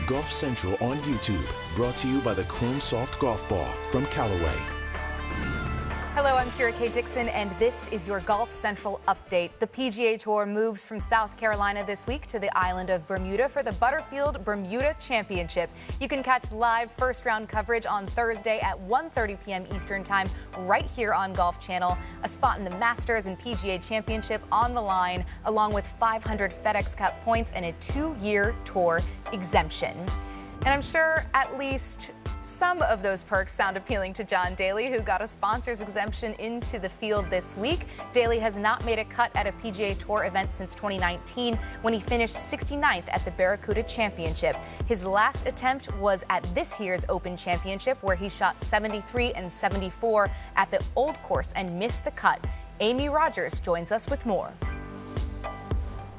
Golf Central on YouTube, brought to you by the Chrome Soft Golf Ball from Callaway. Hello, I'm Kira K. Dixon, and this is your Golf Central update. The PGA Tour moves from South Carolina this week to the island of Bermuda for the Butterfield Bermuda Championship. You can catch live first-round coverage on Thursday at 1:30 p.m. Eastern Time right here on Golf Channel. A spot in the Masters and PGA Championship on the line, along with 500 FedEx Cup points and a 2-year tour exemption. And I'm sure at least some of those perks sound appealing to John Daly, who got a sponsor's exemption into the field this week. Daly has not made a cut at a PGA Tour event since 2019, when he finished 69th at the Barracuda Championship. His last attempt was at this year's Open Championship, where he shot 73 and 74 at the Old Course and missed the cut. Amy Rogers joins us with more.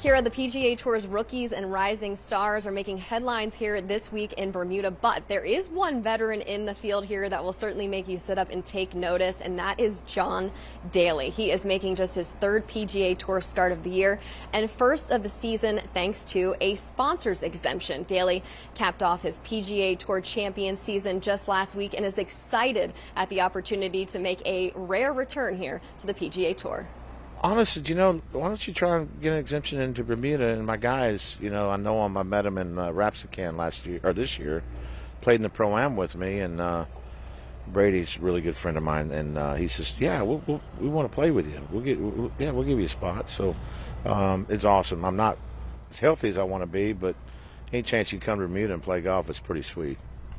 Kira, the PGA Tour's rookies and rising stars are making headlines here this week in Bermuda, but there is one veteran in the field here that will certainly make you sit up and take notice, and that is John Daly. He is making just his third PGA Tour start of the year and first of the season thanks to a sponsor's exemption. Daly capped off his PGA Tour champion season just last week and is excited at the opportunity to make a rare return here to the PGA Tour. Honestly, why don't you try and get an exemption into Bermuda? And my guys, I know him. I met him in Rapsacan this year, played in the Pro-Am with me, and Brady's a really good friend of mine. And he says, "Yeah, we want to play with you. We'll give you a spot." So it's awesome. I'm not as healthy as I want to be, but any chance you come to Bermuda and play golf, it's pretty sweet.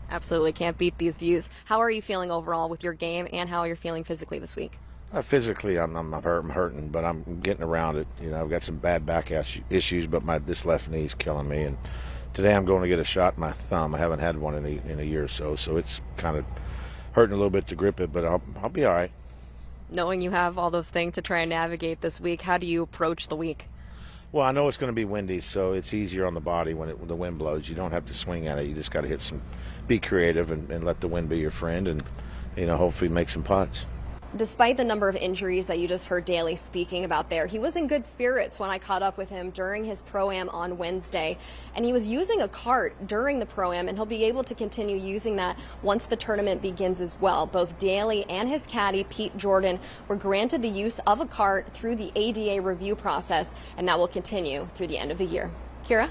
Absolutely, can't beat these views. How are you feeling overall with your game, and how you're feeling physically this week? Physically, I'm hurting, but I'm getting around it. I've got some bad back issues, but this left knee's killing me. And today I'm going to get a shot in my thumb. I haven't had one in a year or so, so it's kind of hurting a little bit to grip it, but I'll be all right. Knowing you have all those things to try and navigate this week, how do you approach the week? Well, I know it's going to be windy, so it's easier on the body when the wind blows. You don't have to swing at it. You just got to be creative and let the wind be your friend, and hopefully make some putts. Despite the number of injuries that you just heard Daly speaking about there, he was in good spirits when I caught up with him during his Pro-Am on Wednesday. And he was using a cart during the Pro-Am, and he'll be able to continue using that once the tournament begins as well. Both Daly and his caddy, Pete Jordan, were granted the use of a cart through the ADA review process, and that will continue through the end of the year. Kira?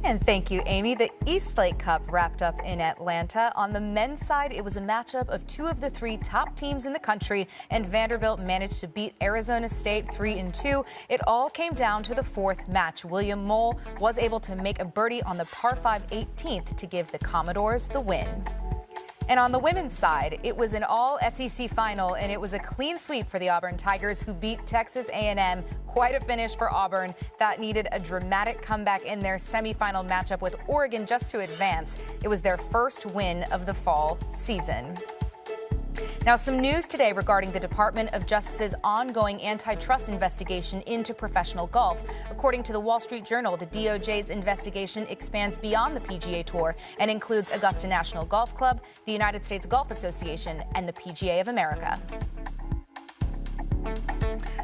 And thank you, Amy. The Eastlake Cup wrapped up in Atlanta. On the men's side, it was a matchup of two of the three top teams in the country, and Vanderbilt managed to beat Arizona State 3-2. It all came down to the fourth match. William Mole was able to make a birdie on the par 5 18th to give the Commodores the win. And on the women's side, it was an all-SEC final, and it was a clean sweep for the Auburn Tigers, who beat Texas A&M. Quite a finish for Auburn. That needed a dramatic comeback in their semifinal matchup with Oregon just to advance. It was their first win of the fall season. Now, some news today regarding the Department of Justice's ongoing antitrust investigation into professional golf. According to the Wall Street Journal, the DOJ's investigation expands beyond the PGA Tour and includes Augusta National Golf Club, the United States Golf Association, and the PGA of America.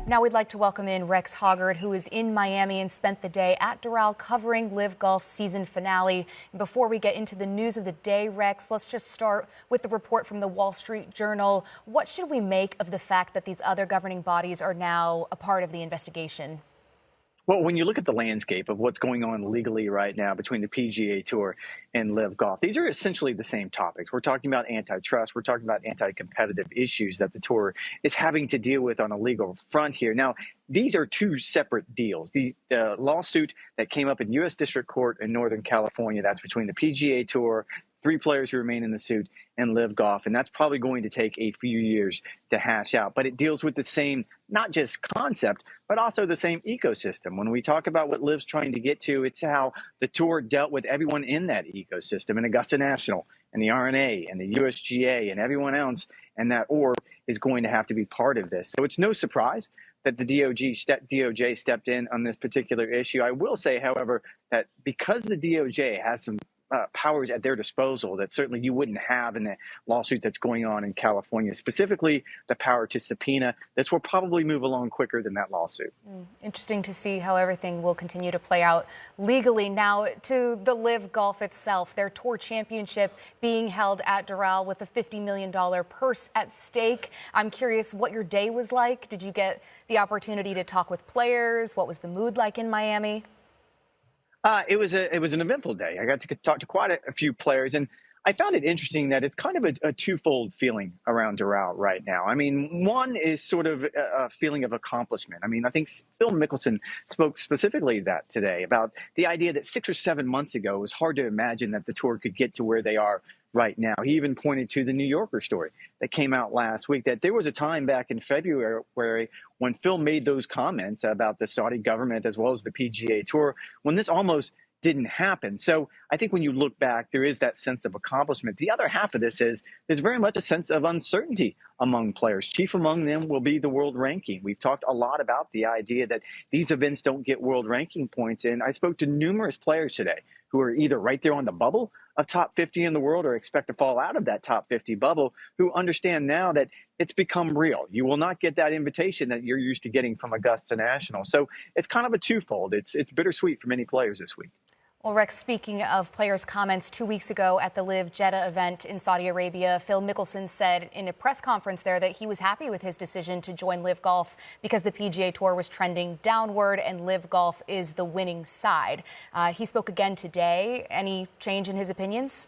Now we'd like to welcome in Rex Hoggard, who is in Miami and spent the day at Doral covering LIV Golf season finale. Before we get into the news of the day, Rex, let's just start with the report from the Wall Street Journal. What should we make of the fact that these other governing bodies are now a part of the investigation? Well, when you look at the landscape of what's going on legally right now between the PGA Tour and LIV Golf, these are essentially the same topics. We're talking about antitrust. We're talking about anti-competitive issues that the Tour is having to deal with on a legal front here. Now, these are two separate deals. The lawsuit that came up in U.S. District Court in Northern California, that's between the PGA Tour, 3 players who remain in the suit, and LIV Golf. And that's probably going to take a few years to hash out. But it deals with the same, not just concept, but also the same ecosystem. When we talk about what LIV's trying to get to, it's how the Tour dealt with everyone in that ecosystem, and Augusta National, and the RNA, and the USGA, and everyone else, and that org is going to have to be part of this. So it's no surprise that the DOJ stepped in on this particular issue. I will say, however, that because the DOJ has some powers at their disposal that certainly you wouldn't have in the lawsuit that's going on in California, specifically the power to subpoena. This will probably move along quicker than that lawsuit. Interesting to see how everything will continue to play out legally. Now to the LIV Golf itself, their tour championship being held at Doral with a $50 million purse at stake. I'm curious what your day was like. Did you get the opportunity to talk with players? What was the mood like in Miami? It was an eventful day. I got to talk to quite a few players, and I found it interesting that it's kind of a twofold feeling around Doral right now. I mean, one is sort of a feeling of accomplishment. I mean, I think Phil Mickelson spoke specifically that today about the idea that 6 or 7 months ago it was hard to imagine that the tour could get to where they are right now. He even pointed to the New Yorker story that came out last week, that there was a time back in February when Phil made those comments about the Saudi government as well as the PGA Tour, when this almost didn't happen. So I think when you look back, there is that sense of accomplishment. The other half of this is there's very much a sense of uncertainty among players. Chief among them will be the world ranking. We've talked a lot about the idea that these events don't get world ranking points. And I spoke to numerous players today who are either right there on the bubble of top 50 in the world or expect to fall out of that top 50 bubble, who understand now that it's become real. You will not get that invitation that you're used to getting from Augusta National. So it's kind of a twofold. It's bittersweet for many players this week. Well, Rex, speaking of players' comments, 2 weeks ago at the LIV Jeddah event in Saudi Arabia, Phil Mickelson said in a press conference there that he was happy with his decision to join LIV Golf because the PGA Tour was trending downward and LIV Golf is the winning side. He spoke again today. Any change in his opinions?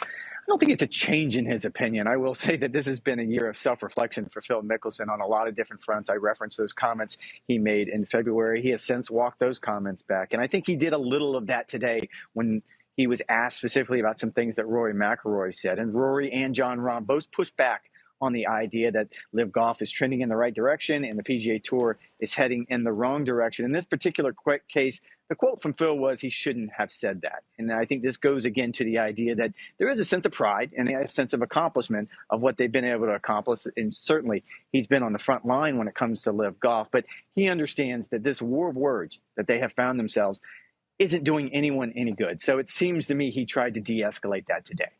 I don't think it's a change in his opinion. I will say that this has been a year of self-reflection for Phil Mickelson on a lot of different fronts. I referenced those comments he made in February. He has since walked those comments back. And I think he did a little of that today when he was asked specifically about some things that Rory McIlroy said. And Rory and Jon Rahm both pushed back on the idea that LIV Golf is trending in the right direction and the PGA Tour is heading in the wrong direction. In this particular case, the quote from Phil was he shouldn't have said that. And I think this goes again to the idea that there is a sense of pride and a sense of accomplishment of what they've been able to accomplish. And certainly he's been on the front line when it comes to LIV Golf. But he understands that this war of words that they have found themselves isn't doing anyone any good. So it seems to me he tried to de-escalate that today.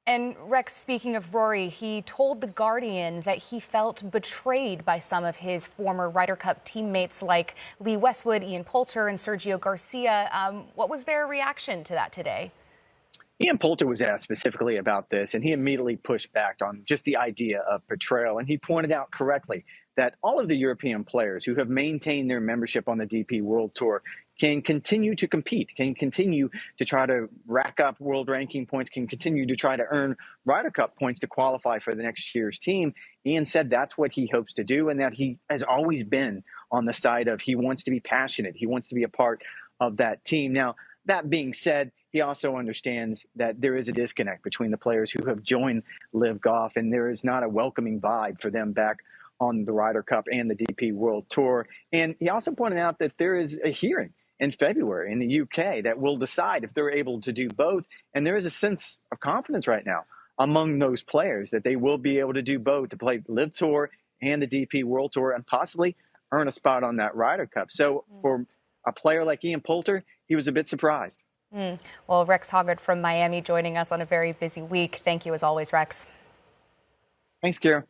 And Rex, speaking of Rory, he told The Guardian that he felt betrayed by some of his former Ryder Cup teammates like Lee Westwood, Ian Poulter, and Sergio Garcia. What was their reaction to that today? Ian Poulter was asked specifically about this, and he immediately pushed back on just the idea of betrayal. And he pointed out correctly that all of the European players who have maintained their membership on the DP World Tour can continue to compete, can continue to try to rack up world ranking points, can continue to try to earn Ryder Cup points to qualify for the next year's team. Ian said that's what he hopes to do and that he has always been on the side of he wants to be passionate. He wants to be a part of that team. Now, that being said, he also understands that there is a disconnect between the players who have joined LIV Golf, and there is not a welcoming vibe for them back on the Ryder Cup and the DP World Tour. And he also pointed out that there is a hearing in February in the UK that will decide if they're able to do both. And there is a sense of confidence right now among those players that they will be able to do both, to play LIV Tour and the DP World Tour and possibly earn a spot on that Ryder Cup. So for a player like Ian Poulter, he was a bit surprised. Well, Rex Hoggard from Miami joining us on a very busy week. Thank you as always, Rex. Thanks, Kara.